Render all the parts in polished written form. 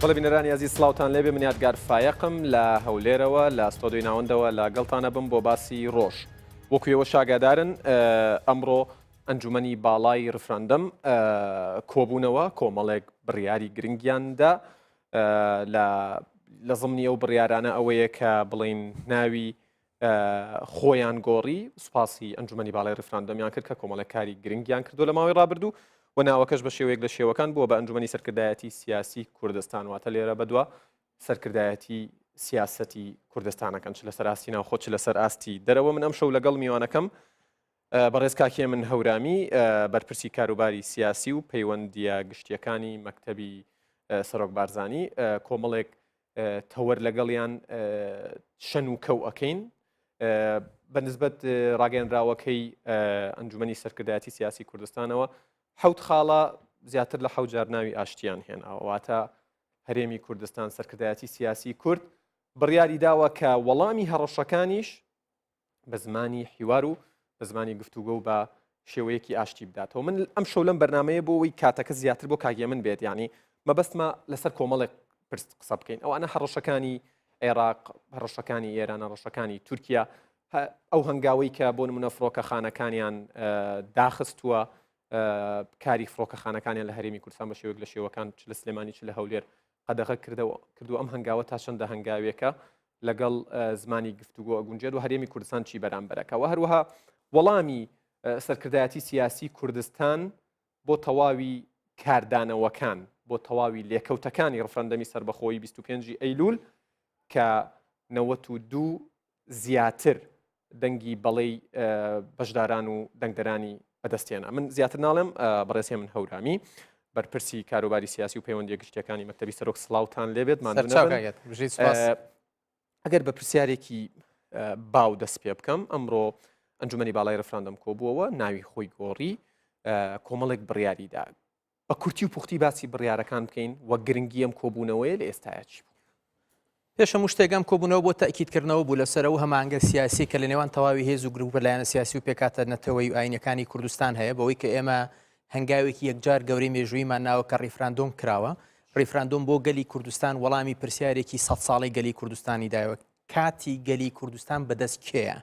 بەڵێ بینەرانی عزیز سڵاوتان لێبێ من یادگار فایقم لە هەولێرەوە لە ستۆدیۆی ناوەندەوە لە گەڵتانە بم بۆ باسی ڕۆژ وەکوێوە شاگادارن ئەمڕۆ ئەنجومەنی باڵای ڕفراندەم کۆبوونەوە کۆمەڵێک بڕیاری گرنگیاندا لە زمنی ئەو بڕیارانە ئەوەیە کە بڵین ناوی خۆیان گۆڕی سوپاسی ئەنجومەنی باڵای ڕفراندەمیان کرد کە کۆمەڵێک کاری گرنگیان کردو لە ماوەی ڕابردوو و ناوەکەش بە شێوەیەک لە شێوەکان بووە بە ئەنجومەنی سەرکردایەتی سیاسی کوردستان واتە لێرە بەدووە سەرکردایەتی سیاسەتی کوردستانەکەن چ لەسەر ئاستی ناوخۆ چ لەسەر ئاستی دەرەوە من ئەم شەو لەگەڵ میوانەکەم بەڕێز کاکێ من هەورامی بەرپرسی کاروباری سیاسی و پەیوەندیە گشتیەکانی مەکتەبی سەرۆک بارزانی کۆمەڵێک تەوەر لەگەڵیان شەن و کەو ئەکەین بەنسبەت ڕاگەنراوەکەی ئەنجومەنی سەرکردایەتی سیاسی کوردستانەوە حەوت خاڵە زیاتر لە حەوت جار ناوی ئاشتیان هێناوە واتە هەرێمی کوردستان سەرکردایەتی سیاسی کورد بڕیاری داوە کە وەڵامی هەڕەشەکانیش بە زمانی حیوار و بە زمانی گفتوگۆ و بە شێوەیەکی ئاشتی بداتەوە من ئەم شەو لەم بەرنامەیە بۆ ئەوی کاتەکە زیاتر بۆ کاگێ من بێت ینی مەبەستمە لەسەر کۆمەڵێک پرس قسە بکەین ئەوانە هەڕەشەکانی عێراق هەڕەشەکانی ئێران هەڕەشەکانی تورکیا ئەو هەنگاوەی کە بۆ نمونە فڕۆکەخانەکانیان داخستووە کاری فڕۆکەخانەکانیان لە هەرێمی کوردستان بە شێوەیەک لە شێوەکان چ لە سلێمانی چ لە هەولێر قەدەغە کردو ئەم هەنگاوە تا چەندە هەنگاوێکە لەگەڵ زمانی گفتوگۆ ئەگونجێت و هەرێمی کوردستان چی بەرامبەرەکەەوە هەروەها وەڵامی سەرکردایەتی سیاسی کوردستان بۆ تەواوی کاردانەوەکان بۆ تەواوی لێکەوتەکانی ڕفرەندەمی سەربەخۆیی 25 ئەیلول کە 92 زیاتر دەنگی بەڵێی بەشداران و دەنگدەرانی بەدەستێنە من زیاتر ناڵێم بەڕێزی من هەورامی بەرپرسی کاروباری سیاسی و پەیوەندیە گشتیەکانی مەکتەبی سەرۆک سڵاوتان لێبێت ئەگەر بە پرسیارێکی باو دەست پێ بکەم ئەمڕۆ ئەنجومەنی باڵای ڕفراندەم کۆبووەوە ناوی خۆی گۆڕی کۆمەڵێک بڕیاریدا بە کورتی و پوختی باسی بڕیارەکان بکەین وە گرنگی ئەم کۆبوونەوەی لە ئێستاە چی بوو پێشەم شتێکم کۆبوونەوە بۆ تاکیدکردنەوە بوو لەسەرەوە هەمانگە سیاسی کە لە نێوان تەواوی هێز و گروپ لایەنە سیاسی و پێکاتە نەتەوەی و ئاینەکانی کوردستان هەیە بەوەی کە ئێمە هەنگاوێکی یەکجار گەورەی مێژوویمان ناوە کە ڕیفراندۆم کراوە ڕیفراندۆم بۆ گەلی کوردستان وەڵامی پرسیارێکی 100 ساڵی گەلی کوردستانی دایەوە کاتی گەلی کوردستان بەدەست کێیە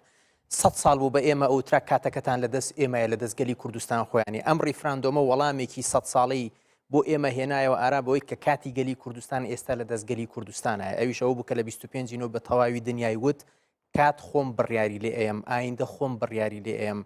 100 ساڵ بوو بە ئێمە ئەوترا کاتەکەتان لەدەست ئێمەیە لە دەستگەلی کوردستان خۆیانی ئەم ڕیفراندۆمە وەڵامێکی 100 ساڵی بۆ ئێمە هێنایەوە ئارا بەوەی کە کاتی گەلی کوردستان ئێستا لە دەستگەلی کوردستانە ئەویش ئەوە بوو کە لە 25 بە تەواوی دنیای وت کات خۆم بڕیاری لێ ئێم ئایندە خۆم بڕیاری لێ ئێم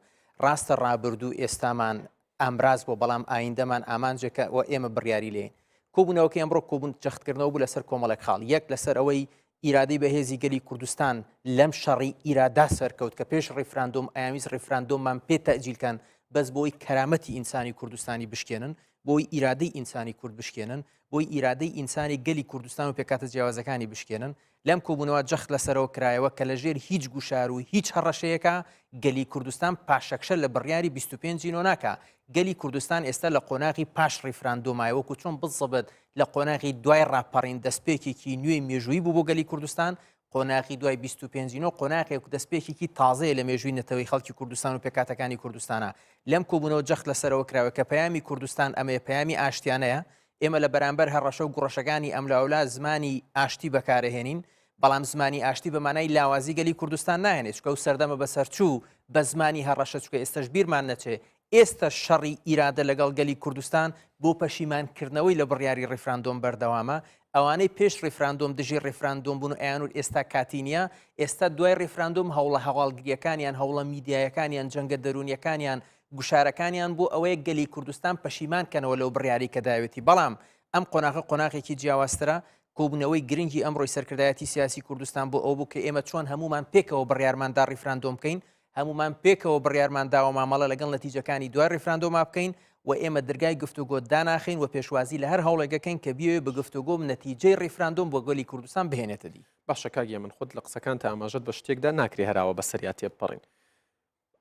ڕاستە ڕابردوو ئێستامان ئامراز بۆ بەڵام ئایندەمان ئامانجێکە و ئێمە بڕیاری لێ کۆبوونەوەکە ئەمڕۆ کۆبوون جەختکردنەوە بوو لەسەر کۆمەڵێک خاڵ یەک لەسەر ئەوەی ئیرادەی بەهێزی گەلی کوردستان لەم شەڕی ئیرادا سەرکەوت کە پێش ڕیفراندۆم ئامیز ڕیفراندۆممان پێ تەجیلکان بەس بۆی کەرامەتی ئینسانی کوردستانی بشکێنن بۆی ئیرادەی ئینسانی کورد بشکێنن بۆی ئیرادەی ئینسانی گەلی کوردستان و پێکاتە جیاوازەکانی بشکێنن لەم کۆبوونەوە جەخت لەسەرەوە کرایەوە کە لەژێر هیچ گوشار و هیچ هەڕەشەیەکە گەلی کوردستان پاشەکشە لە بڕیاری 25 ناکە گەلی کوردستان ئێستا لە قۆناغی پاش ڕیفراندۆمایەوەکو چۆن بزەبێت لە قۆناغی دوای ڕاپەڕین دەستپێکێکی نوێی مێژووی بوو بۆ گەلی کوردستان قۆناغی دوای 25 قۆناغێک دەستپێکێکی تازەیە لە مێژووی نەتەوەی خەڵکی کوردستان و پێکاتەکانی کوردستانە لەم کۆبوونەوە جەخت لەسەرەوە کراوە کە پەیامی کوردستان ئەمەیە پەیامی ئاشتیانەیە ئێمە لە بەرامبەر هەڕەشە و گوڕەشەکانی ئەملاولا زمانی ئاشتی بەکارهێنین بەڵام زمانی ئاشتی بە مانای لاوازی گەلی کوردستان نایێنێت چکە و سەردەمە بەسەرچوو بە زمانی هەڕەشە چکە ئێستاش بیرمان نەچێ ئێستا شەڕی ئیرادە لەگەڵ گەلی کوردستان بۆ پەشیمانکردنەوەی لە بڕیاری ڕیفراندۆم بەردەوامە ئەوانەی پێش ڕیفراندۆم دژی ڕیفراندۆم بوون و ئەیانور ئێستا کاتینە ئێستا دوای ڕیفراندۆم هەوڵە هەواڵگریەکانیان هەوڵە میدیایەکانیان جەنگە دەرونیەکانیان گوشارەکانیان بۆ ئەوەیە گەلی کوردستان پەشیمانکەنەوە لەو بڕیاری کە داوێتی بەڵام ئەم قۆناغێکی جیاوازترە کۆبوونەوەی گرنگی ئەمڕۆی سەرکردایەتی سیاسی کوردستان بۆ ئەو بوو کە ئێمە چۆن هەمومان پێکەوە بڕیارماندا ڕیفراندۆم بکەین هەمومان پێکەوە بڕیارمانداوە مامەڵە لەگەڵ نەتیجەکانی دوای ڕیفراندۆما بکەین و ئێمە دەرگای گفتوگۆ داناخین و پێشوازی لە هەر هەوڵێگەکەین کە بیەوێ بە گفتوگۆ نەتیجەی ڕیفراندۆم بۆ گەلی کوردستان بهێنێتە دی باشە کاگێ من خۆت لە قسەکان تا ئاماژەت بە شتێکدا ناکرێ هەراوە بە سەریا تێبپەڕین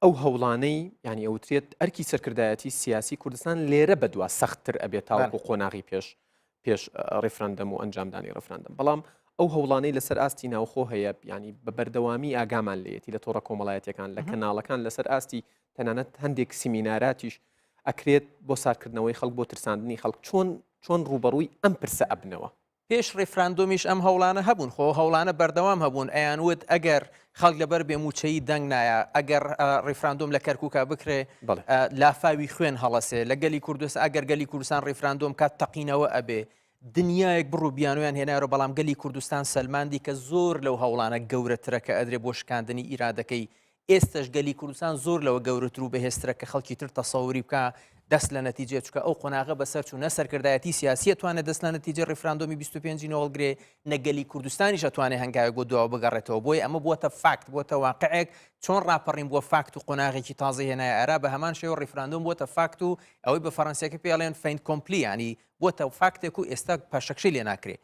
ئەو هەوڵانەی ینی ئەوترێت ئەرکی سەرکردایەتی سیاسی کوردستان لێرە بەدووە سەختتر ئەبێت تاوەکو قۆناغی پێش ڕیفراندەم و ئەنجامدانی ڕیفراندەم بەڵام ئەو هەوڵانەی لەسەر ئاستی ناوخۆ هەیە ینی بە بەردەوامی ئاگامان لێتی لە تۆڕە کۆمەڵایەتەکان لە کەناڵەکان لەسەر ئاستی تەنانەت هەندێک سیمیناراتیش ئەکرێت بۆ سارکردنەوەی خەڵک بۆ ترساندنی خەڵک چۆن ڕوبەڕووی ئەم پرسە ئەبنەوە پێش ڕێفراندۆمیش ئەم هەوڵانە هەبوون خۆ هەوڵانە بەردەوام هەبوون ئەیانوت ئەگەر خەڵک لەبەر بێموچەیی دەنگ نایە ئەگەر ڕێفراندۆم لە کەرکووکە بکرێ لافاوی خوێن هەڵەسێ لە گەلی کوردستان ئەگەر گەلی کوردستان ڕێفراندۆم کات تەقینەوە ئەبێ دنیایەک بڕوو بیانویان هێنایەوە بەڵام گەلی کوردستان سەلماندی کە زۆر لەو هەوڵانە گەورەترە کە ئەدرێ بۆ شکاندنی ئیرادەکەی ئێستش گەلی کوردستان زۆر لەوە گەورەتر و بەهێسترە کە خەڵکی تر تەسەوری بکە دەست لە نەتیجێ چکە ئەو قۆناغە بەسەر چوو نەسەرکردایەتی سیاسی توانێت دەست لە نەتیجە ڕێفراندۆمی 25 نۆڵگرێ نەگەلی کوردستانیش ئەتوانێت هەنگاوێک بۆ دواوە بگەڕێتەوە بۆی ئەمە بووەتە فاکت بووەتە واقعێک چۆن ڕاپەڕین بۆ فاکت و قۆناغێکی تازە هێنایە ئارا بە هەمان شێوە ڕێفراندۆم بووەتە فاکت و ئەوەی بە فەڕەنسیەکە پێڵێن فین کۆمپلی ینی بووەتە فاکتێک و ئێستا پاشەکشی لێ ناکرێ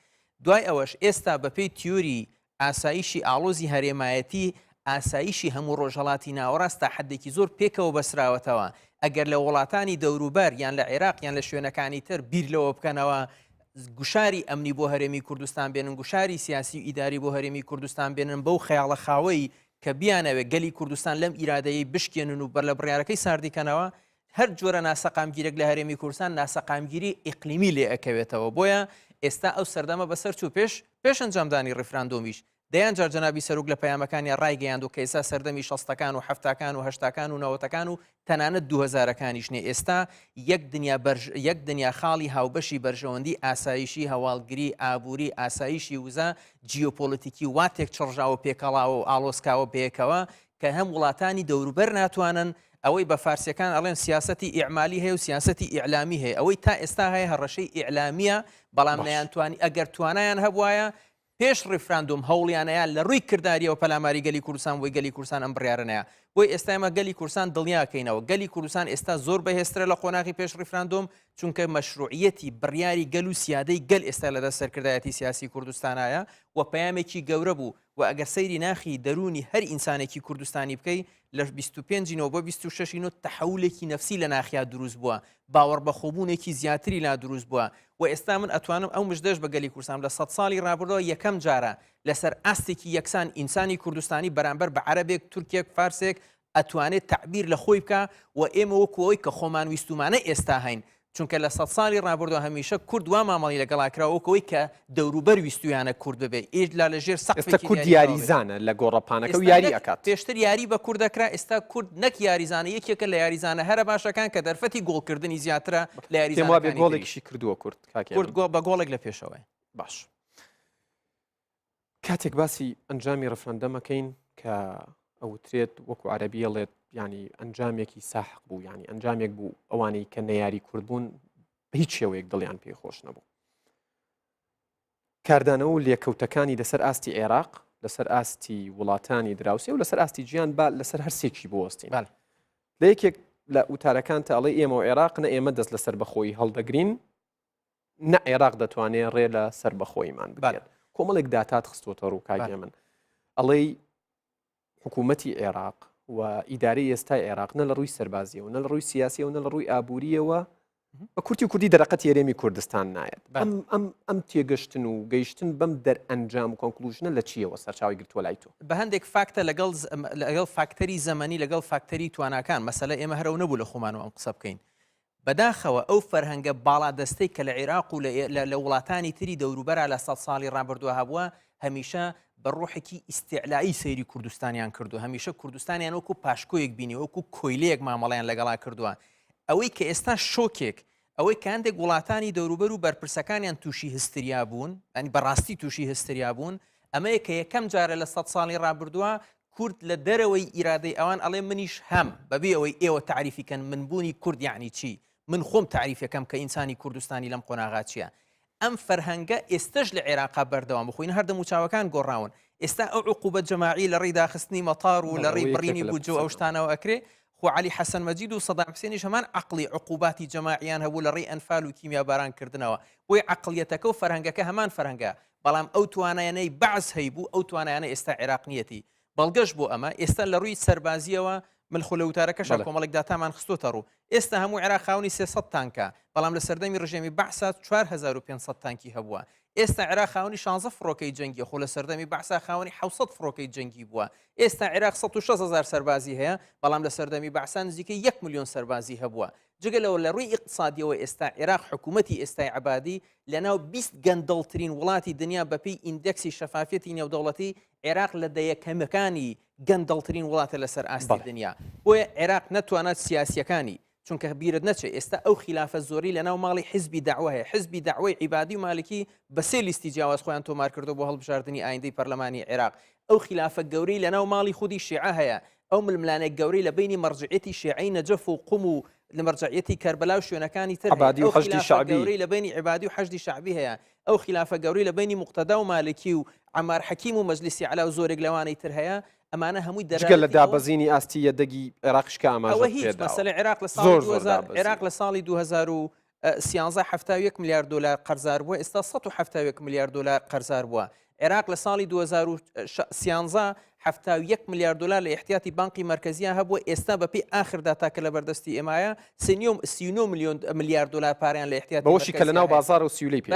دوای ئەوەش ئێستا بەپێی تیۆری ئاسایشی ئاڵۆزی هەرێمایەتی ئاسایشی هەموو ڕۆژهڵاتی ناوەڕاست تا حدێکی زۆر پێکەوە بەسراوەتەوە ئەگەر لە وڵاتانی دەوروبەر یان لە عێراق یان لە شوێنەکانی تر بیر لەوە بکەنەوە گوشاری ئەمنی بۆ هەرێمی کوردستان بێنن گوشاری سیاسی و ئیداری بۆ هەرێمی کوردستان بێنن بەو خەیاڵە خاوەی کە بیانەوێت گەلی کوردستان لەم ئیرادەیەی بشکێنن و بەر لە بڕیارەکەی ساردیکەنەوە هەر جۆرە ناسەقامگیرێک لە هەرێمی کوردستان ناسەقامگیری ئیقلیمی لێ ئەکەوێتەوە بۆیە ئێستا ئەو سەردەمە بەسەر چوو پێش ئەنجامدانی ڕێفراندۆمیش دەیان جار جەنابی سەرۆک لە پەیامەکانی ڕایگەیاند و کە ئێستا سەردەمی 60ەکان و 70ەکان و 80ەکان و 90ەکان و تەنانەت 2000ەکانیشنێ ئێستا یەک دنیا خاڵی هاوبەشی بەرژەوەندی ئاسایشی هەواڵگری ئابووری ئاسایشی وزە جیۆپۆلیتیکی واتێک چڕژاوە پێکەڵاوە و ئالۆسکاوە بەیەکەوە کە هەم وڵاتانی دەوروبەر ناتوانن ئەوەی بە فارسیەکان ئەڵێن سیاسەتی ئیعمالی هەیە و سیاسەتی ئیعلامی هەیە ئەوەی تا ئێستا هەیە هەڕەشەی ئیعلامیە بەڵام نەیانتوانی ئەگەر توانایان هەبوایە پێش ڕێفراندۆم هەوڵیانەیە لە ڕووی کردداریەوە پەلاماری گەلی کوردستان بۆی گەلی کوردستان ئەم بڕیارەنەیە بۆی ئێستا ئێمە گەلی کوردستان دڵنیاکەینەوە گەلی کوردستان ئێستا زۆر بەهێسترە لە قۆناغی پێش ڕێفراندۆم چونکە مەشروعیەتی بڕیاری گەل و سیادەی گەل ئێستا لەدەست سەرکردایەتی سیاسی کوردستانایە و پەیامێکی گەورە بوو و ئەگەر سەیری ناخی دەرونی هەر ئینسانێکی کوردستانی بکەی لە 25 بۆ 26 تەحولێکی نەفسی لە ناخیا دروست بووە باوەڕ بە خۆبوونێکی زیاتری لا دروست بووە و ئێستا من ئەتوانم ئەو مژدەش بە گەلی کوردستان لە 100 ساڵی ڕابردەوە یەکەم جارە لەسەر ئاستێکی یەکسان ئینسانی کوردستانی بەرامبەر بە عەرەبێک تورکێک فارسێک ئەتوانێت تعبیر لە خۆی بکە و ئێمە وەکوەوەی کە خۆمان ویستومانە ئێستا هەین چونکە لە 100 ساڵی ڕابردەوە هەمیشە کورد وا مامەڵی لەگەڵاکراوەکەوەی کە دەوروبەر ویستویانە کورد ببێ ئێلا لەژێر سەقفێکی کورد یاریزانە لە گۆڕەپانەکە و یاری ئەکات پێشتر یاری بە کورد دەکرا ئێستا کورد نەک یاریزانە یەکێکە لە یاریزانە هەرە باشەکان کە دەرفەتی گۆڵکردنی زیاترە لە یاریزانەکانی گۆڵێکیشی کردووە کورد بە گۆڵێک لە پێشەوەی باش کاتێک باسی ئەنجامی ڕەفرەندەمەکەین کە ئەوترێت وەکو عەرەبیەڵێت ینی ئەنجامێکی ساحق بوو ینی ئەنجامێک بوو ئەوانەی کە نەیاری کورد بوون بە هیچ شێوەیەک دڵیان پێخۆش نەبوو کاردانەوە و لێکەوتەکانی لەسەر ئاستی عێراق لەسەر ئاستی وڵاتانی دراوسێ و لەسەر ئاستی گیان با لەسەر هەرسێکی بوەستین لە یەکێک لە وتارەکان تاڵی ئێمە و عێراق نە ئێمە دەست لەسەر بەخۆی هەڵدەگرین نە عێراق دەتوانێت ڕێ لە سەر بەخۆیمان بگێت کۆمەڵێک داتات خستۆتە ڕوو کاگێ من ئەڵێ حکوومەتی عێراق و ئیدارەی ئێستای عێراق نە لە ڕووی سەربازیەوە نە لە ڕووی سیاسیەوە نە لە ڕووی ئابووریەوە بە کورتی و کوردی دەرەقەت یاریێمی کوردستان نایەت ئەم تێگەشتن و گەیشتن بەم دەرئەنجام و کۆنکلوژنە لە چیەوە سەرچاوی گرتووە لای تۆ بە هەندێک فاکتە لەگەڵ فاکتەری زەمەنی لەگەڵ فاکتەری تواناکان مەسەلە ئێمە هەرەو نەبوو لە خۆمانەوە ئەم قسە بکەین بەداخەوە ئەو فەرهەنگە باڵا دەستەی کە لە عێراق و لە وڵاتانی تری دەوروبەرە لە 100 ساڵی ڕابردووە هەبووە هەمیشە بە ڕۆحێکی ئیستیعلایی سەیری کوردستانیان کردو هەمیشە کوردستانیان وەکو پاشکۆیەک بینی وەکو کۆیلەیەک مامەڵیان لەگەڵا کردووە ئەوەی کە ئێستا شۆکێک ئەوەی کاندێک وڵاتانی دەوروبەر و بەرپرسەکانیان تووشی هستریا بوون ئەنی بەڕاستی تووشی هستریا بوون ئەمەیە کە یەکەم جارە لە 100 ساڵی ڕابردووە کورد لە دەرەوەی ئیرادەی ئەوان ئەڵێ منیش هەم بەبێ ئەوەی ئێوە تعریفیکەن منبوونی کورد یعنی چی من خۆم تعریفەکەم کە ئینسانی کوردستانی لەم قۆناغا چییە ئەم فەرهەنگە ئێستش لە عێراقا بەردەوام بخۆین هەردەم موچاوەکان گۆڕاون ئێستا ئەو عقوبەت جەماعی لە ڕێی داخستنی مەتار و لە ڕێی بڕینی بوجە و ئەو شتانەوە ئەکرێ خۆ علی حەسەن مەجید و سەدام حوسێنیش هەمان عقلی عقوباتی جەماعیان هەبوو لە ڕێی ئەنفال و کیمیابارانکردنەوە بۆی عقلیەتەکە و فەرهەنگەکە هەمان فەرهەنگە بەڵام ئەو توانایانەی بەعز هەیبوو ئەو توانایانە ئێستا عێراق نیەتی بەڵگەش بۆ ئەمە ئێستا لە ڕووی سەربازیەوە ملخ لە وتارەکەش کۆمەڵێک داتامان خستۆتە ڕوو ئێستا هەموو عێراق خاوەنی 300 تانکە بەڵام لە سەردەمی ڕژێمی بەعسا 4500 تانکی هەبووە ئێستا عێراق خاوەنی 16 فڕۆکەی جەنگی خۆ لە سەردەمی بەعسا خاوەنی 700 فڕۆکەی جەنگی بووە ئێستا عێراق 160000 سەربازی هەیە بەڵام لە سەردەمی بەعسا نزیکەی 1 ملیۆن سەربازی هەبووە جگەلەوە لە ڕووی اقتصادیەوە ئێستا عێراق حکوومەتی ئێستای عەبادی لەناو 20 گەندەڵترین وڵاتی دنیا بەپێی ئیندێکسی شەفافیەتی نێودەوڵەتی عێراق لە دەیەکەمەکانی گەندەڵترین وڵاتە لەسەر ئاستی دنیا بۆیە عێراق نەتوانات سیاسیەکانی چونکە بیرت نەچێت ئێستا ئەو خلافە زۆری لەناو ماڵی حزبی داعوە هەیە حزبی داعوەی عیبادی و مالکی بە سێ لیستی جیاواز خۆیان تۆمار کردو بۆ هەڵبژاردننی ئایندەی پەرلەمانی عێراق ئەو خلافە گەورەی لەناو ماڵی خودی شیعە هەیە ئەو ململانێک گەورەی لە بینی مەرجعیەتی شیعەی نەجەف و قوم و لە مەرجعیەتی کەربەلا و شوێنەکانی تر عەبادی و حەشدی شعبی گەورەی لە بینی عیبادی و حەشدی شعبی هەیە ئەو خلافە گەورەی لە بینی موقتەدا و مالکی و عەمار حەکیم و مەجلیسی عەلا و زۆرێک لەوانەی تر هەیە ئەمانە هەمووی دەرگە لە دابەزینی ئاستی یەدەگی عێراقیش کە ئاماژە ئەوە هیچ مەسەلە عێراق لە ساڵی 2000 عێراق لە ساڵی 2013 71 میلیارد دلار قەرزار بووە ئێستا 171 میلیارد دلار قەرزار بووە عێراق لە ساڵی 2013 71 میلیارد دلار لە احتیاطی بانقی مرکزیە هەبووە ئێستا بەپی ئاخردا تاکە لە بەردەستی ئێمایە 39 میلیارد دلار پاریان لە احتیاطی بەوەشی کە لەناو بازار و سیولەی پێ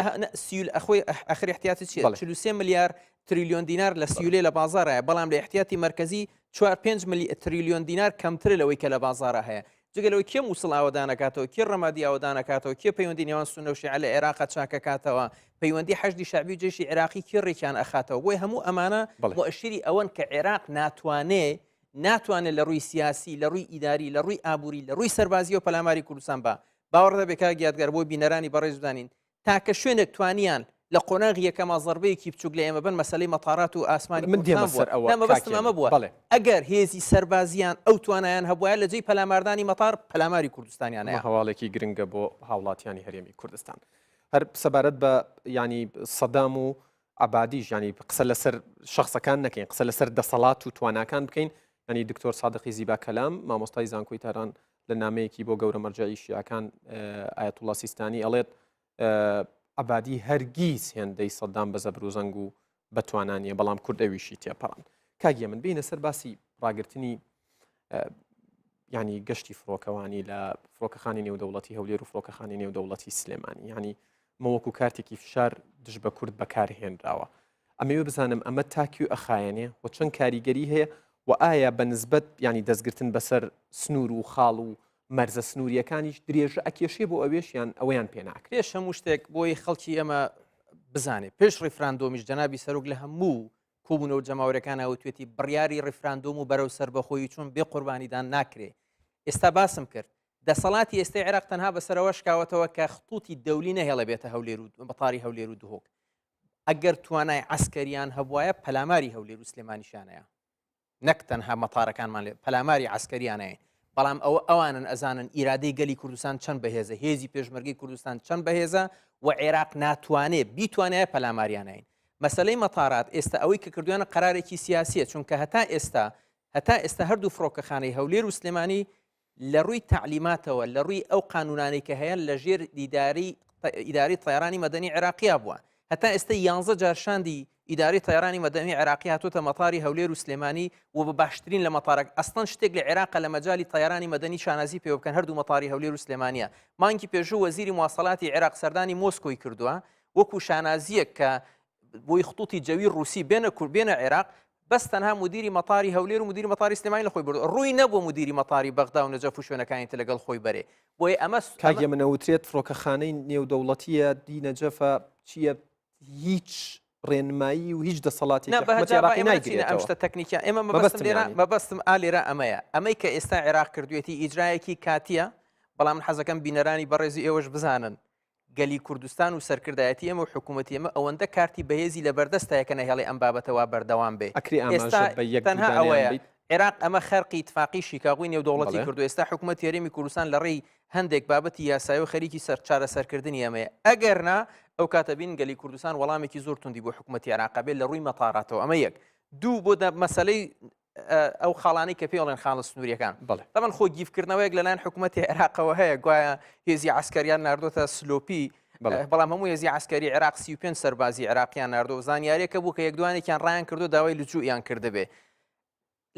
ئەخۆی ئەخر احتیاطی چیە 43 میلیارد تریلیۆن دینار لە سیولێ لە بازارە بەڵام لە احتیاطی مرکزی 4-5 تریلیۆن دینار کەمتر لەوەی کە لە بازارە هەیە جگەلەوەی کێ مووسڵ ئاوەدانەکاتەوە کێ ڕەمادی ئاوەدانەکاتەوە کێ پەیوەندی نێوان سونە و شیعە لە عێراق چاکەکاتەوە پەیوەندی حەشدی شعبی و جێشی عێراقی کێ ڕێکیان ئەخاتەوە بۆی هەموو ئەمانە مؤشری ئەوەن کە عێراق ناتوانێت لە ڕووی سیاسی لە ڕووی ئیداری لە ڕووی ئابووری لە ڕووی سەربازی و پەلاماری کوردستان بە باوەڕ دەبێت کە گیادگەر بۆ بینەرانی بەڕێز بدانین تاکە شوێنێک توانیان لە قۆناغی یەکەما زەربەیەکی بچووک لە ئێمە بن مەسەلەی مەتارات و ئاسمانی من دێمە سەر ئەوە بەستم ئەمە بووە ئەگەر هێزی سەربازیان ئەو توانایان هەبووە لە جێی پەلاماردانی مەتار پەلاماری کوردستانیان هەیە هەواڵێکی گرنگە بۆ هاوڵاتیانی هەرێمی کوردستان هەر سەبارەت بە ینی سەدام و عەبادیش ینی قسە لەسەر شخصەکان نەکەین قسە لەسەر دەسەڵات و تواناکان بکەین ینی دکتۆر سادقی زیبا کەلام مامۆستای زانکۆی تاران لە نامەیەکی بۆ گەورە مەرجعی شیعەکان ئایەتوڵڵا سیستانی ئەڵێت عەبادی هەرگیز هێندەی سەدام بە زەبر و زەنگ و بەتوانانیە بەڵام کورد ئەویشی تێپەڕان کاگیە من بینە سەر باسی ڕاگررتنی ینی گەشتی فڕۆکەوانی لە فڕۆکەخانی نێودەوڵەتی هەولێر و فڕۆکەخانی نێودەوڵەتی سلێمانی ینی مەوەکو کارتێکی فشار دژ بە کورد بەکارهێنراوە ئەمەوێ بزانم ئەمە تاکی و ئەخایەنێ و چەند کاریگەری هەیە و ئایا بە نسبەت ینی دەستگرتن بەسەر سنوور و خاڵ و مەرزە سنووریەکانیش درێژە ئەکێشێ بۆ ئەوێشیان ئەوەیان پێناکرێت پێش هەموو شتێک بۆی خەڵکی ئەمە بزانێت پێش ڕیفراندۆمیش جەنابی سەرۆک لە هەموو کۆبوونەوە جەماوەەکان ئەوتوێتی بڕیاری ڕیفراندۆم و بەرەو سەربەخۆی چۆن بێ قوربانیدان ناکرێ ئێستا باسم کرد دەسەڵاتی ئێستای عێراق تەنها بەسەرەوە شکاوەتەوە کە خطوتی دەولی نەهێڵە بێتە هەولێر و بەتاری هەولێر و دهۆک ئەگەر توانای عسکەریان هەبوایە پەلاماری هەولێر و سلێمانیشانەیە نەک تەنها مەتارەکانمان لێ پەلاماری عسکەریانەیە بەڵام ئەوانن ئەزانن ئیرادەی گەلی کوردستان چەند بەهێزە هێزی پێشمەرگی کوردستان چەند بەهێزە و عێراق ناتوانێت بیتوانێت پەلاماریانین مەسلەی مەتارات ئێستا ئەوەی کە کردوانە قەرارێکی سیاسیە چونکە هەتا ئێستا هەردوو فڕۆکەخانەی هەولێر و سلێمانی لە ڕووی تعلیماتەوە لە ڕووی ئەو قانونانەی کە هەیە لە ژێر ئیداری تەیارانی مەدەنی عێراقیا بووە هەتا ئێستا 11 جارشاندی ئیداری تەیارانی مەدەنی عێراقی هاتوتە مەتاری هەولێر و سلێمانی و بە باشترین لە مەتارێک ئەستان شتێک لە عێراق لە مەجای تەیارانی مەدەنی شانازی پێوە بکەن هەردوو مەتاری هەولێر و سلێمانیە مانگی پێشوو وەزیری مواصلاتی عێراق سەردانی مۆسکۆی کردووە وەکو شانازیەک کە بۆی خطوتی جەوی ڕووسی بێنە عێراق بەس تەنها مدیری مەتاری هەولێر و مدیری مەتاری سلێمانی لە خۆی برد ڕووی نەبوو مدیری مەتاری بەغدا و نەجەف و شوێنەکانی تر لەگەڵ خۆی بەرێ بۆیە ئەمە کاگە منەوترێت فڕۆکەخانەی نێودەوڵەتیە دی نەجەفە چییە هیچ ڕێنمایی و هیچ دەسەڵاتی ئەم شتە تەکنیکە ئێمە مەبەستم ئالێرە ئەمەیە ئەمەی کە ئێستا عێراق کردوێتی ئیجرایەکی کاتیە بەڵام حەزەکەم بینەرانی بەڕێزی ئێوەش بزانن گەلی کوردستان و سەرکردایەتی ئەمە و حکوومەتی ئەمە ئەوەندە کارتی بەهێزی لە بەردەستایەکە نەهێڵی ئەم بابەتەوە بەردەوام بێ ئێستا تەنها ئەوەیە عێراق ئەمە خەرقی اتفاقی شیکاگۆی نێودەوڵەتی کردو ئێستا حکوومەتی هەرێمی کوردستان لە ڕێی هەندێک بابەتی یاسایی و خەریکی چارەسەرکردنی ئەمەیە ئەگەرنا ئەو کاتە بین گەلی کوردستان وەڵامێکی زۆر توندی بۆ حکوومەتی عێراق بێت لە ڕووی مەتاراتەوە ئەمە یەک دوو بۆ مەسەلەی ئەو خاڵانەی کە پێڵێن خاڵە سنووریەکان تەمەن خۆ گیفکردنەوەیەک لەلایەن حکوومەتی عێراقەوە هەیە گوایە هێزی عسکەریان ناردۆتە سلۆپی بەڵام هەموو هێزی عسکەری عێراق 35 سەربازی عێراقیان ناردۆ زانیاریەکە بوو کە یەکدوانێکیان ڕایان کردو داوای لجوئیان کردبێ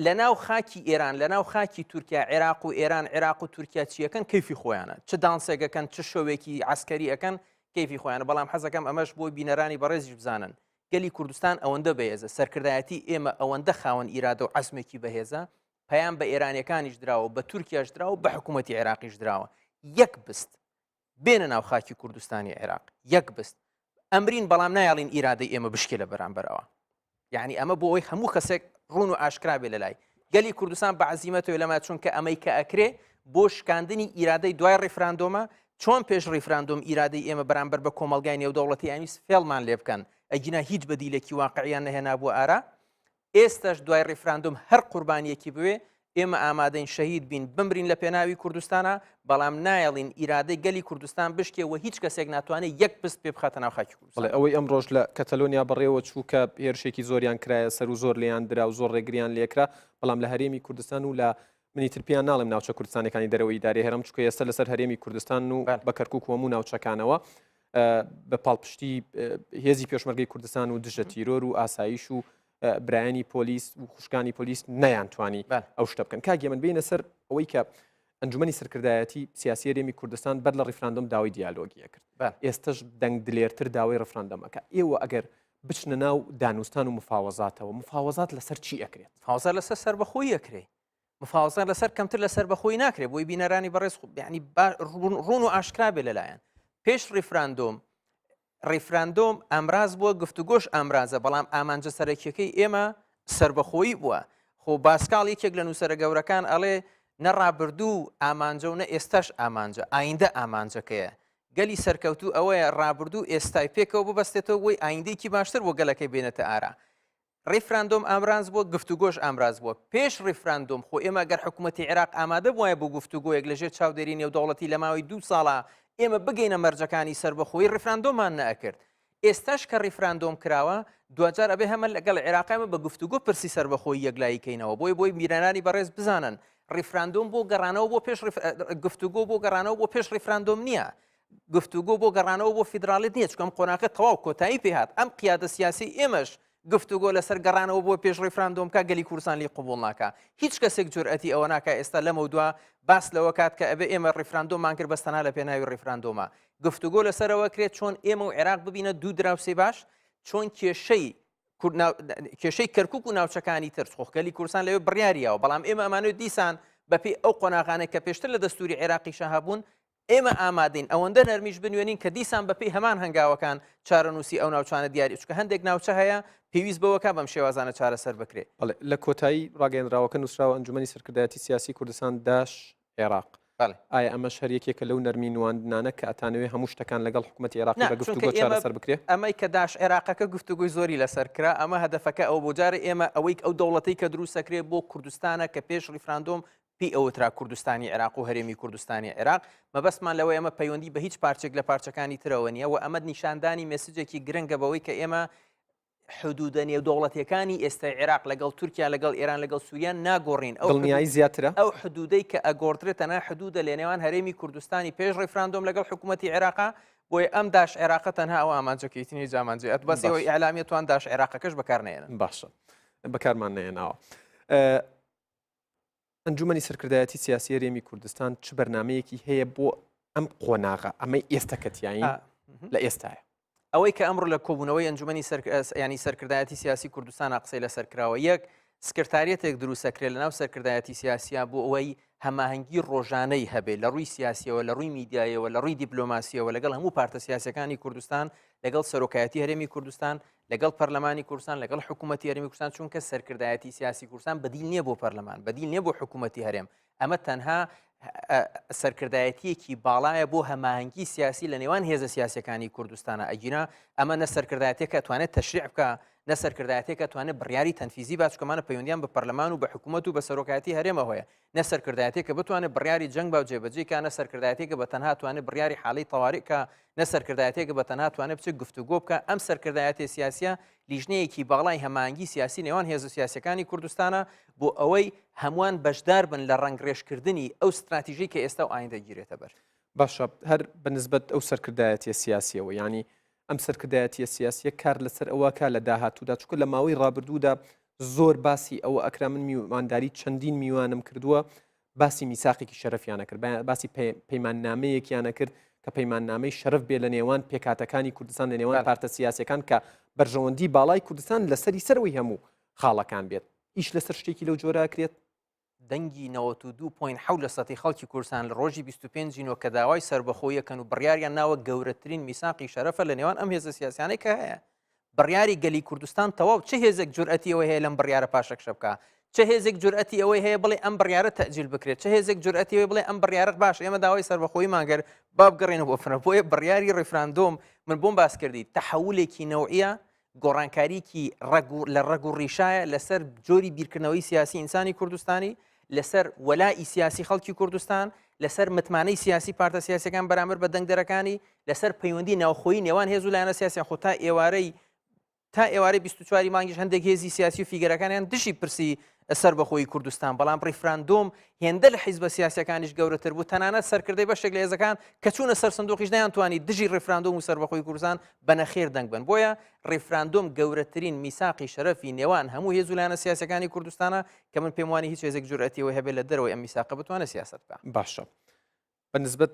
لە ناو خاکی ئێران لە ناو خاکی تورکیا عێراق و ئێران عێراق و تورکیا چیەکەن کەیفی خۆیانە چ دانسێگەکەن چ شەوێکی عسکەری ئەەکەن کەیفی خۆیانە بەڵام حەزەکەم ئەمەش بۆی بینەرانی بەڕێزیش بزانن گەلی کوردستان ئەوەندە بەهێزە سەرکردایەتی ئێمە ئەوەندە خاوەن ئیرادە و عەزمێکی بەهێزە پەیام بە ئێرانیەکانیش درراوە بە تورکیاش درراوە بە حکوومەتی عێراقیش درراوە یەک بست بێنە ناو خاکی کوردستانی عێراق یەک بست ئەمرین بەڵام نایڵین ئیرادەی ئێمە بشکێ لە بەرامبەرەوە یعنی ئەمە بۆ ئەوی هەموو کەسێک ڕوون و ئاشکرا بێ لە لای گەلی کوردستان بە عەزیمەتەوە لەما چونکە ئەمەی کە ئەکرێ بۆ شکاندنی ئیرادەی دوای ڕێفراندۆمە چۆن پێش ڕێفراندۆم ئیرادەی ئێمە بەرامبەر بە کۆمەلگای نێودەوڵەتی ئەمیس فێڵمان لێ بکەن ئەگینا هیچ بەدیلێکی واقعیان نەهێنا بۆ ئارا ئێستاش دوای ڕێفراندۆم هەر قوربانیەکی بوێ ئێمە ئامادەین شەهید بین بمرین لە پێناوی کوردستانە بەڵام نایڵین ئیرادەی گەلی کوردستان بشکێەوە هیچ کەسێک ناتوانێت یەک پست پێ بخاتە ناو خاکی کوردستان. ئەوەی ئەم ڕۆژ لە کەتەلۆنیا بەڕێوە چوو کە هێرشێکی زۆریان کرایە سەر و زۆر لیان درا و زۆر ڕێگریان لێکرا بەڵام لە هەرێمی کوردستان و لە منیتر پیان ناڵم ناوچە کوردستانەکانی دەرەوەی داری هەرم چکە ئێستا لەسەر هەرێمی کوردستان و بە کەرکووک و هەموو ناوچەکانەوە بە پاڵپشتی هێزی پێشمەرگەی کوردستان و دژە تیرۆر و ئاسایش و برایانی پۆلیس و خوشکانی پۆلیس نەیانتوانی ئەو شتە بکەن کاگێ من بینە سەر ئەوەی کە ئەنجومەنی سەرکردایەتی سیاسی هەرێمی کوردستان بەر لە ڕیفراندۆم داوای دیالۆگیە کرد ئێستش دەنگ دلێرتر داوای ڕفراندەمەکە ئێوە ئەگەر بچنە ناو دانوستان و مفاوەزاتەوە مفاوەزات لەسەر چی ئەکرێت مفاوەزات لەسەر سەربەخۆیی ئەکرێ مفاوەزات لەسەر کەمتر لە سەربەخۆیی ناکرێت بۆی بینەرانی بەڕێز ینی ڕوون و ئاشکرا بێ لەلایەن پێش ڕیفراندۆم ئەمراز بووە گفتوگۆش ئەمرازە بەڵام ئامانجە سەرەکیەکەی ئێمە سەربەخۆیی بووە خۆ باسکاڵ یەکێک لە نووسەرە گەورەکان ئەڵێ نەڕابردوو ئامانجە و نە ئێستاش ئامانجە ئایندە ئامانجەکەیە گەلی سەرکەوتو ئەوەیە ڕابردوو ئێستای پێکەوە ببەستێتەوە بۆی ئایندێکی باشتر بۆ گەلەکەی بێنێتە ئارا ڕیفراندۆم ئامراز بووە گفتوگۆش ئامراز بووە پێش ڕیفراندۆم خۆ ئێمە گەر حکوومەتی عێراق ئامادە بووایە بۆ گفتوگۆیەک لەژێر چاودێری نێودەوڵەتی لە ماوەی 2 ساڵە ئێمە بگەینە مەرجەکانی سەربەخۆیی ڕیفراندۆمان نەکرد ئێستاش کە ڕیفراندۆم کراوە دوجار ئەبێ هەمە لەگەڵ عێراقیمە بە گفتوگۆ پرسی سەربەخۆیی یەکلاییکەینەوە بۆی میرانانی بەڕێز بزانن ڕیفراندۆم بۆ گەڕانەوە بۆ پێش گفتوگۆ بۆ گەڕانەوە بۆ پێش ڕیفراندۆم نییە گفتوگۆ بۆ گەڕانەوە بۆ فیدراڵێت نییە چکەم قۆناغی تەواو کۆتایی پێهات ئەم قیادە سیاسی ئێمەش گفتوگۆ لەسەر گەڕانەوە بۆ پێش ڕیفراندۆم کا گەلی کوردستان لی قبوڵ ناکە هیچ کەسێک جورئەتی ئەوە ناکە ئێستا لەمە دووە باس لەوە کات کە ئەبێ ئێمە ڕیفراندۆمان کرد بەستەنا لە پێناوی ڕیفراندۆمە گفتوگۆ لەسەرەوە کرێت چۆن ئێمە و عێراق ببینە دوو دراوسێ باش چۆن کێشەی کەرکووک و ناوچەکانی تر خۆخگەلی کوردستان لەوێ بڕیاریەوە بەڵام ئێمە ئەمانوێت دیسان بەپێی ئەو قۆناغانەی کە پێشتر لە دەستوری عێراقی شەهابوون ئێمە ئامادەین ئەوەندە نەرمیش بنوێنین کە دیسان بەپێی هەمان هەنگاوەکان چارەنووسی ئەو ناوچانە دیاری چکە هەندێک ناوچە هەیە پێویست بەوەکە بەم شێوازانە چارەسەر بکرێت لە کۆتایی ڕاگەیەنراوەکە نووسراوە ئەنجومەنی سەرکردایەتی سیاسی کوردستان داش عێراق ئایا ئەمەش هەر یەکێکە لەو نەرمی نواندنانە کە ئەتانەوێ هەموو شتەکان لەگەڵ حکوومەتی عێراقی بە گفتوگۆ چارەسەر بکرێت ئەمەی کە داش عێراقەکە گفتوگوی زۆری لەسەر کرا ئەمە هەدەفەکە ئەو بۆ جارە ئێمە ئەوەی ئەو دەوڵەتەی کە دروستەکرێت بۆ کوردستانە کە پێش ڕیفراندۆم پێی ئەوترا کوردستانی عێراق و هەرێمی کوردستانی عێراق مەبەستمان لەوەی ئەمە پەیوەندی بە هیچ پارچێک لە پارچەکانی ترەوە نیە و ئەمە نیشاندانی مێسیجێکی گرنگە بەوەی کە ئێمە حدودە نێودەوڵەتیەکانی ئێستای عێراق لەگەڵ تورکیا لەگەڵ ئێران لەگەڵ سووریان ناگۆڕین دڵنیایی زیاترە ئەو حدودەی کە ئەگۆڕدرێتە نا حدودە لە نێوان هەرێمی کوردستانی پێش ڕیفراندۆم لەگەڵ حکوومەتی عێراقا بۆیە ئەم داش عێراق تەنها ئەو ئامانجەکەیتنی جامانجێ ئەت بەسەوەی ئەعلامیەتوان داش عێراقەکەش بەکارنێنن باشە بەکارمان نێناوە ئەنجومەنی سەرکردایەتی سیاسی هەرێمی کوردستان چ بەرنامەیەکی هەیە بۆ ئەم قۆناغە ئەمەی ئێستاکەتیایی لە ئێستاە ئەوەی کە ئەمڕۆ لە کۆبوونەوەی ئەنجومەنی ینی سەرکردایەتی سیاسی کوردستان قسەی لەسەرکراوە یەک سکرتاریەتێک دروستەکرێت لە ناو سەرکردایەتی سیاسیا بۆ ئەوەی هەماهەنگی ڕۆژانەی هەبێت لە ڕووی سیاسیەوە لە ڕووی میدیایەوە لە ڕووی دیپلۆماسیەوە لەگەڵ هەموو پارتە سیاسەکانی کوردستان لەگەڵ سەرۆکایەتی هەرێمی کوردستان لەگەڵ پەرلەمانی کوردستان لەگەڵ حکوومەتی هەرێمی کوردستان چونکە سەرکردایەتی سیاسی کوردستان بەدیل نییە بۆ پەرلەمان بەدیل نییە بۆ حکوومەتی هەرێم ئەمە تەنها سەرکردایەتیەکی باڵایە بۆ هەماهەنگی سیاسی لە نێوان هێزە سیاسەکانی کوردستانە ئەگینا ئەمە نە سەرکردایەتێکە توانێت تەشریع بکە نە سەرکردایەتێکە توانێت بڕیاری تەنفیزی باچکەمانە پەیوەندیان بە پەرلەمان و بە حکوومەت و بە سەرۆکایەتی هەرێمە هەیە نە سەرکردایەتێکە بتوانێت بڕیاری جەنگ با جێبەجێکە نە سەرکردایەتێکە بە تەنها توانێت بڕیاری حاڵەی تەواریکە نە سەرکردایەتێکە بە تەنها توانێت بچێت گفتوگۆ بکە ئەم سەرکردایەتی سیاسیە لیژنەیەکی باڵای هەماهەنگی سیاسی نێوان هێزە سیاسەکانی کوردستانە بۆ ئەوەی هەمووان بەشدار بن لە ڕەنگڕێژکردنی ئەو استراتیژی کە ئێستا و ئایندە گیرێتە بەر باشە هەر بەنسبەت ئەو سەرکردایەتیە سیاسیەوە ینی ئەم سەرکردایەتیە سیاسیە کار لەسەر ئەوە کا لە داهاتوودا چکە لە ماوەی ڕابردوودا زۆر باسی ئەوە ئەکرا من میوانداری چەندین میوانم کردووە باسی میساقێکی شەرەفیانە کرد باسی پەیماننامەیەکیانە کرد کە پەیماننامەی شەرەف بێ لە نێوان پێکاتەکانی کوردستان لە نێوان پارتە سیاسەکان کە بەرژەوەندی باڵای کوردستان لەسەری سەروی هەموو خاڵەکان بێت ئیش لەسەر شتێکی لەو جۆرە کرێت دەنگی 92.7 لە سەتی خەڵکی کوردستان لە ڕۆژی 25 ژینۆ کە داوای سربەخۆیەکەن و بڕیاریان ناوە گەورەترین میساقی شەرەفە لە نێوان ئەم هێزە سیاسیانەی کە هەیە بڕیاری گەلی کوردستان تەواو چه هێزێک جورئەتی ئەوەی هەیە لەم بڕیارە پاشەکشە بکە چه هێزێک جورئەتی ئەوەی هەیە بڵێ ئەم بڕیارە تەجیل بکرێت چه هێزێک جورئەتی ئەوەی بڵێ ئەم بڕیارە باش ئێمە داوای سربەخۆیی ماگەر با بگەڕێنە بۆ فنەبۆیە بڕیاری ڕێفراندۆم من بۆم باس کردی تەحولێکی نەوعیە گۆڕانکاریکی لە ڕەگ و ڕیشایە لەسەر جۆری بیرکردنەوەی سیاسی ئینسانی کوردستانی لەسەر وەلای سیاسی خەڵکی کوردستان لەسەر متمانەی سیاسی پارتە سیاسەکان بەرامبەر بە دەنگدەرەکانی لەسەر پەیوەندی ناوخۆیی نێوان هێز و لایەنە سیاسیان خۆ تا ئێوارەی 24 مانگیش هەندێک هێزی سیاسی و فیگەرەکانیان دشی پرسی سربەخۆیی کوردستان بەڵام ڕیفراندۆم هێندە لە حیزبە سیاسەکانیش گەورەتر بوو تەنانەت سەرکردەی بەشێک لە هێزەکان کە چوونە سەر سندوقیش نەیانتوانی دژی ڕیفراندۆم و سربەخۆیی کوردستان بەنەخێر دەنگ بن بۆیە ڕیفراندۆم گەورەترین میساقی شەرەفی نێوان هەموو هێز و لایەنە سیاسەکانی کوردستانە کە من پێم وانی هیچ هێزێک جورئەتیەوەی هەبێت لە دەرەوەی ئەم میساقە بتوانێت سیاست بکات باشە بەنسبەت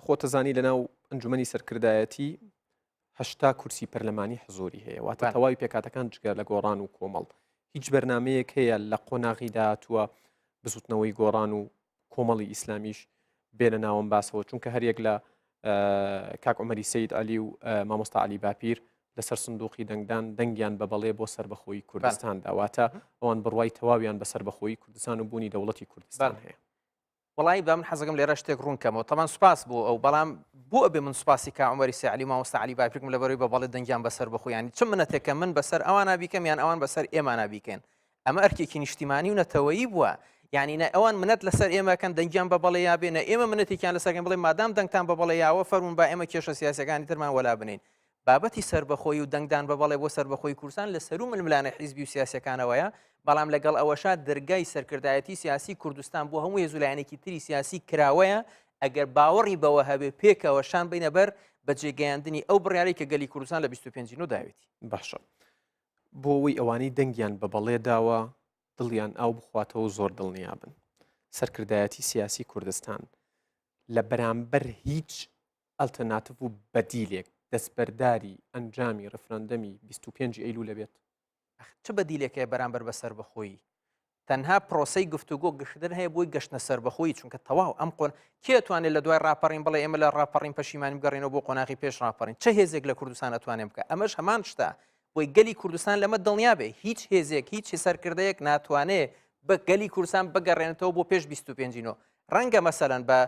خۆتەزانی لەناو ئەنجومەنی سەرکردایەتی 80 کورسی پەرلەمانی حزوری هەیە واتە تەواوی پێکاتەکان جگە لە گۆڕان و کۆمەڵ هیچ بەرنمەیەک هەیە لە قۆناغی داهاتووە بزوتنەوەی گۆڕان و کۆمەڵی ئیسلامیش بێنە ناوم باسەوە چونکە هەریەک لە کاک عومەری سەید عەلی و مامۆستا عەلی باپیر لەسەر سندوقی دەنگدان دەنگیان بە بەڵێ بۆ سربەخۆیی کوردستان داواتە ئەوان بڕوای تەواویان بە سربەخۆیی کوردستان و بوونی دەوڵەتی کوردستان هەیە وڵی با من حەزەکەم لێرە شتێک ڕوونکەمەوە تەمان سوپاس بوو ئەو بەڵام بۆ ئەبێ من سوپاسی کا عومەری سەید عەلی مامۆستا عەلی باپیرم لەبەرەوەی بە بەڵێ دەنگیان بەسەر بەخۆیانی چ منەتێکە من بەسەر ئەوان نابیکەم یان ئەوان بەسەر ئێمە نابیکەن ئەمە ئەرکێکی نیشتیمانی و نەتەوەیی بووە یعنی نە ئەوان منەت لەسەر ئێمەکەن دەنگیان بە بەڵێ یا بێنە ئێمە منەتێکیان لەسەرکەن بڵێ مادام دەنگتان بە بەڵێ یاوە فەرمون با ئێمە کێشە سیاسەکانی ترمان وەلا بنین بابەتی سربەخۆیی و دەنگدان بە بەڵێ بۆ سربەخۆیی کوردستان لە سەر و ململانە حیزبی و سیاسەکانەوەیە بەڵام لەگەڵ ئەوەشا دەرگای سەرکردایەتی سیاسی کوردستان بۆ هەموو هێز و لایەنێکی تری سیاسی کراوەیە ئەگەر باوەڕی بەوە هەبێ پێکەوە شان بینە بەر بە جێگەیاندنی ئەو بڕیارەی کە گەلی کوردستان لە 25 داوێتی باشە بۆ ئەوەی ئەوانەی دەنگیان بە بەڵێ داوە دڵیان ئاو بخواتەوە زۆر دڵنیابن سەرکردایەتی سیاسی کوردستان لە بەرامبەر هیچ ئەلتەرناتیڤ و بەدیلێک دەستبەرداری ئەنجامی ڕفرەندەمی 25 ئەیلوول لەبێت چ بەدیلێکەیە بەرامبەر بە سربەخۆیی تەنها پرۆسەی گفتوگۆ گەشتن هەیە بۆی گەشتنە سربەخۆیی چونکە تەواو ئەم قۆن کێتوانێت لە دوای ڕاپەڕین بڵێ ئێمە لە ڕاپەڕین پەشیمانی بگەڕێنەوە بۆ قۆناغی پێش ڕاپەڕین چه هێزێک لە کوردستان ئەتوانێت بکە ئەمەش هەمان شتە بۆی گەلی کوردستان لەمە دڵنیا بێ هیچ هێزێک هیچ سەرکردەیەک ناتوانێت بە گەلی کوردستان بگەڕێنێتەوە بۆ پێش 25 ڕەنگە مەسەلەن بە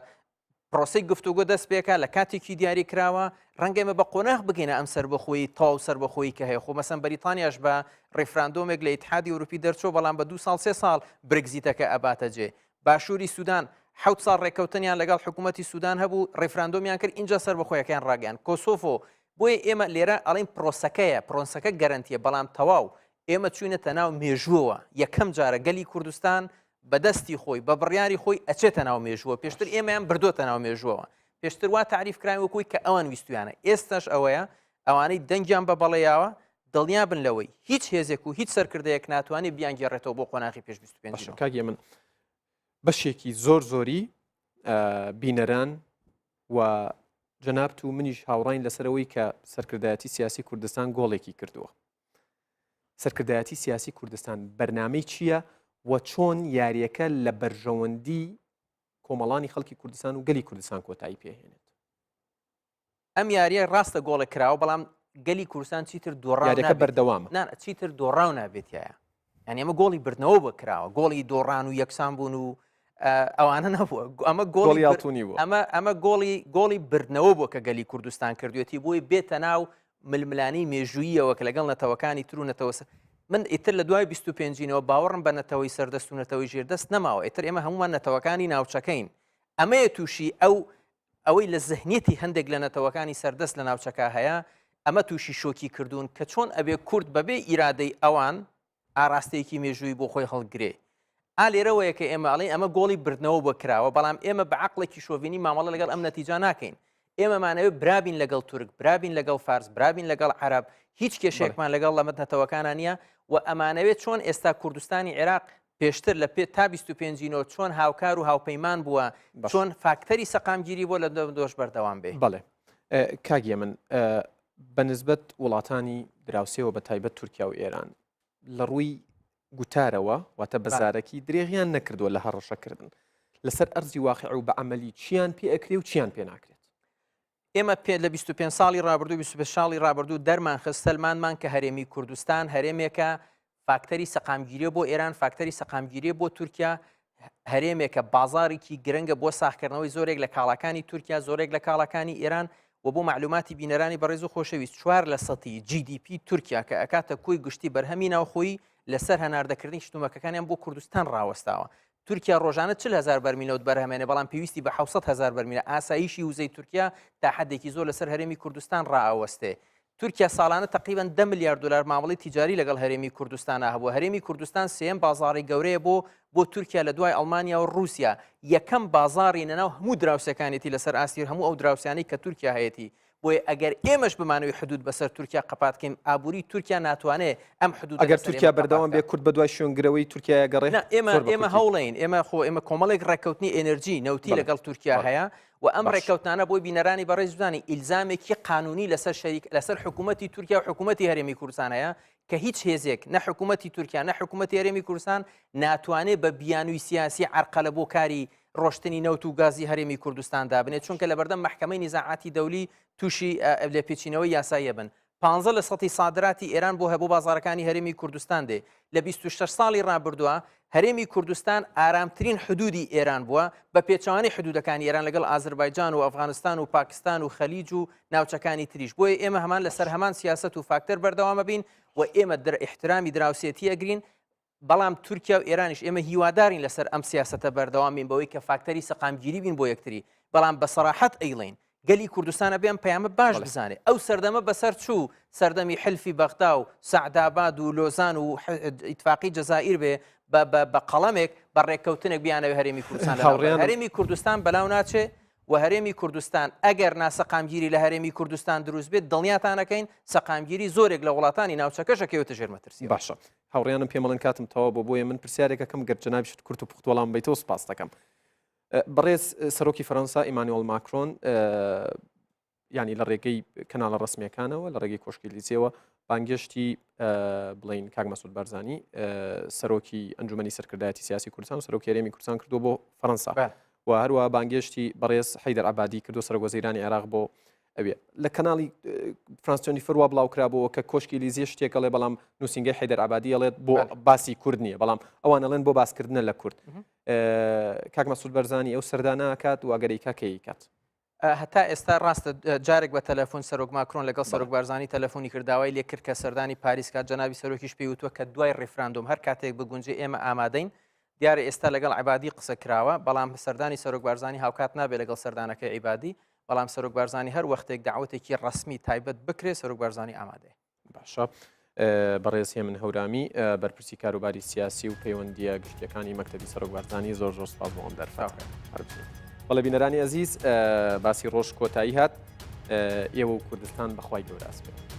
پرۆسی گفتوگۆ دەست پێکە لە کاتێکی دیاری کراوە ڕەنگەمە بە قۆناغ بگەینە ئەم سربەخۆیی تاو سربەخۆیی کە هەیە خۆ مەسەن بەریتانیاش بە ڕێفراندۆمێک لە ئیتحادی ئەوروپی دەرچۆ بەڵام بە 2 ساڵ 3 ساڵ برگزیتەکە ئەباتە جێ باشووری سوودان 7 ساڵ ڕێکەوتنیان لەگەڵ حکوومەتی سوودان هەبوو ڕێفراندۆمیان کرد اینجا سربەخۆیەکان ڕاگەیان کۆسۆفۆ بۆیە ئێمە لێرە ئەڵین پرۆسەکەیە پرۆسەکە گەرنتیە بەڵام تەواو ئێمە چوینەتە ناو مێژووەوە یەکەم جارە گەلی کوردستان بەدەستی خۆی بە بڕیاری خۆی ئەچێتە ناو مێژووە پێشتر ئێمەیان بردوۆتە ناو مێژووەوە پێشتر وا تعریف کراوەکوی کە ئەوان ویستویانە ئێستاش ئەوەیە ئەوانەی دەنگیان بە بەڵێیاوە دڵنیا بن لەوەی هیچ هێزێک و هیچ سەرکردەیەک ناتوانێت بیانگێڕێتەوە بۆ قۆناغی پێش 25 کاگێ من بەشێکی زۆر زۆری بینەران و جەنابت و منیش هاوڕاین لەسەرەوەی کە سەرکردایەتی سیاسی کوردستان گۆڵێکی کردووە سەرکردایەتی سیاسی کوردستان بەرنامەی چییە و چۆن یاریەکە لە بەرژەوەندی کۆمەڵانی خەڵکی کوردستان و گەلی کوردستان کۆتایی پێهێنێت ئەم یاریە ڕاستە گۆڵە کراوە بەڵام گەلی کوردستان چیتر یاریەکە بەردەوامە چیتر دۆڕاو نابێتایە یعنی ئەمە گۆڵی بردنەوە بکراوە گۆڵی دۆڕان و یەکسان بوون و ئەوانە نەبووە ئەمە گۆڵی یاڵتونی بوو ئەمە گۆڵی بردنەوە بووە کە گەلی کوردستان کردوێتی بۆی بێتە ناو ململانی مێژوویەوە کە لەگەڵ نەتەوەکانی تر و نەتەوە من ئیتر لە دوای 25ەوە باوەڕم بە نەتەوەی سەردەست و نەتەوەی ژێردەست نەماوە ئیتر ئێمە هەمومان نەتەوەکانی ناوچەکەین ئەمەیە تووشی ئەوەی لە زەهنیەتی هەندێک لە نەتەوەکانی سەردەست لە ناوچەکە هەیە ئەمە تووشی شۆکی کردوون کە چۆن ئەبێ کورد بەبێ ئیرادەی ئەوان ئاراستەیەکی مێژووی بۆ خۆی هەڵگرێ لێرەوەیە کە ئێمە ئەڵێن ئەمە گۆڵی بردنەوە بکراوە بەڵام ئێمە بە عەقڵێکی شۆڤینی مامەڵە لەگەڵ ئەم نەتیجا ناکەین ئێمەمانەوێت برابین لەگەڵ تورک برابین لەگەڵ فارس برابین لەگەڵ عرب هیچ کێشێکمان لەگەڵ لە مەتنەتەوەکانان نیە و ئەمانەوێت چۆن ئێستا کوردستانی عێراق پێشتر لە تا 25 چۆن هاوکار و هاوپەیمان بووە چۆن فاکتەری سەقامگیری بۆ لە دۆش بەردەوام بێ. بەڵێ کاگیە من بەنسبەت وڵاتانی دراوسێەوە بە تایبەت تورکیا و ئێران لە ڕووی گوتارەوە واتە بەزارەکی درێغیان نەکردووە لە هەڕەشەکردن لەسەر ئەرزی واقع و بە عملی چیان پێ ئەکرێ و چیان پێ ناکرێت. ئێمە لە 25 ساڵی ڕابردوو 25 ساڵی ڕابردوو دەرمان خستەلمانمان کە هەرێمی کوردستان هەرێمێکە فاکتەری سەقامگیری بۆ ئێران فاکتەری سەقامگیری بۆ تورکیا هەرێمێکە بازارێکی گرنگە بۆ ساختکردنەوەی زۆرێک لە کاڵەکانی تورکیا زۆرێک لە کاڵەکانی ئێران و بۆ معلوماتی بینەرانی بەڕێز و خۆشەویست 4% GDP تورکیا کە ئەکاتە کوی گشتی بەرهەمی ناوخۆیی لەسەر هەناردەکردنی شتومەکەکانیان بۆ کوردستان ڕاوەستاوە. تورکیا ڕۆژانە 40,000 بەرمیلەوت بەرهەمێنێ بەڵام پێویستی بە 700,000 بەرمیلە ئاساییشی وزەی تورکیا تا حدێکی زۆر لەسەر هەرێمی کوردستان ڕائەوەستێ. تورکیا ساڵانە تقریبان 10 میلیارد دلار مامەڵی تیجاری لەگەڵ هەرێمی کوردستانە هەبوو. هەرێمی کوردستان سێم بازاڕی گەورەیە بۆ تورکیا لە دوای ئەڵمانیا و رووسیا یەکەم بازاڕی نەناو هەموو دراوسەکانێتی لەسەر ئاسیر هەموو ئەو دراوسیانەی کە تورکیا هەیەی بۆیە ئەگەر ئێمەش بمانەوەی حدود بەسەر تورکیا قەپاتکەین ئابووری تورکیا ناتوانێت ئەم حدود ئەگەر تورکیا بەردەوام بێ کورد بە دوای شوێنگرەوەی تورکیا گەڕێ ئێمە هەوڵین ئێمە کۆمەڵێک ڕێککەوتنی ئێنەرژی نەوتی لەگەڵ تورکیا هەیە و ئەم ڕێککەوتانە بۆی بینەرانی بەڕێز بزانانی ئیلزامێکی قانونی لەسەر حکوومەتی تورکیا و حکوومەتی هەرێمی کوردستان هەیە کە هیچ هێزێک نە حکوومەتی تورکیا نە حکوومەتی هەرێمی کوردستان ناتوانێت بە بیانووی سیاسی عەرقەلە بۆ کاری ڕۆشتنی نەوت و گازی هەرێمی کوردستان دابنێت چونکە لە بەردەم محکەمەی نزاعاتی دەولی تووشی لێ پێچینەوەی یاساییە بن 15% سادراتی ئێران بۆ هەبوو بازارەکانی هەرێمی کوردستان دێ لە 26 ساڵی ڕابردووە هەرێمی کوردستان ئارامترین حدودی ئێران بووە بە پێچوانی حدودەکانی ئێران لەگەڵ ئازربایجان و ئەفغانستان و پاکستان و خەلیج و ناوچەکانی تریش بۆیە ئێمە هەمان لەسەر هەمان سیاست و فاکتەر بەردەوامە بین و ئێمە احترامی دراوسێتی ئەگرین بەڵام تورکیا و ئێرانیش ئێمە هیوادارین لەسەر ئەم سیاستە بەردەوامین بەوەی کە فاکتەری سەقامگیری بین بۆ یەکتری بەڵام بە سەراحەت ئەیڵین گەلی کوردستانە بێن پەیامە باش بزانێت ئەو سەردەمە بەسەر چوو سەردەمی حلفی بەغدا و سەعداباد و لۆزان و ئیتفاقی جەزائیر بێ بە قەڵەمێک بە ڕێککەوتنێک بیانەوە هەرێمی کوردستان هەرێمی کوردستان بەلاو ناچێ و هەرێمی کوردستان ئەگەر ناسەقامگیری لە هەرێمی کوردستان دروست بێت دڵنیاتانەکەین سەقامگیری زۆرێک لە وڵاتانی ناوچەکەشەکەوێتە ژێر مەترسی. باشە هاوڕێیانم پێمەڵەن کاتم تەواو بۆیە من پرسیارێکەکەم گەر جەنابی شت کورت و پوختوەڵام بیتەوە سپاس دەکەم. بەڕێز سەرۆکی فەرەنسا ئیمانوئێل ماکرۆن ینی لە ڕێگەی کەناڵە ڕسمیەکانەوە لە ڕێگەی کۆشکی لیزیەوە بانگشتی بڵین کاک مەسعود بارزانی سەرۆکی ئەنجومەنی سەرکردایەتی سیاسی کوردستان و سەرۆکی هەرێمی کوردستان کردو بۆ فەرەنسا و هەروە بانگشتی بەڕێز حەیدەر عەبادی کردو سەرۆکوەزیرانی عێراق بۆ ئەوێ لە کەناڵی فرانس 24 وا بڵاوکرابەوە کە کۆشکی لیزیە شتێکەڵێ بەڵام نووسنگی حەیدەر عەبادی ئەڵێت بۆ باسی کورد نییە بەڵام ئەوان ئەڵێن بۆ باسکردنە لە کورد کاک مەسعود بارزانی ئەو سەردانە کات و ئەگەری کاکەی کات هەتا ئێستا ڕاستە جارێک بە تەلەفۆن سەرۆک ماکرۆن لەگەڵ سەرۆک بارزانی تەلەفۆنی کرداوای لێ کرد کە سەردانی پاریس کات جەنابی سەرۆکیش پێی وتووە کە دوای ڕێفراندۆم هەر کاتێک بگونجێ ئێمە ئامادەین دیارە ئێستا لەگەڵ عیبادی قسە کراوە بەڵام سەردانی سەرۆک بارزانی هاوکات نابێت لەگەڵ سەردانەکە عیبادی بەڵام سەرۆک بارزانی هەر وەختێک دعوتێکی ڕسمی تایبەت بکرێ سەرۆک بارزانی ئامادەیە. باشە بەڕێزیە من هەورامی بەرپرسی کاروباری سیاسی و پەیوەندیە گشتیەکانی مەکتەبی سەرۆک بارزانی زۆر سپاس بۆ ئەم دەرفات. بەڵێ بینەرانی ئەزیز باسی ڕۆژ کۆتایی هات ئێوە و کوردستان بەخوای گەورە ئاسپێت.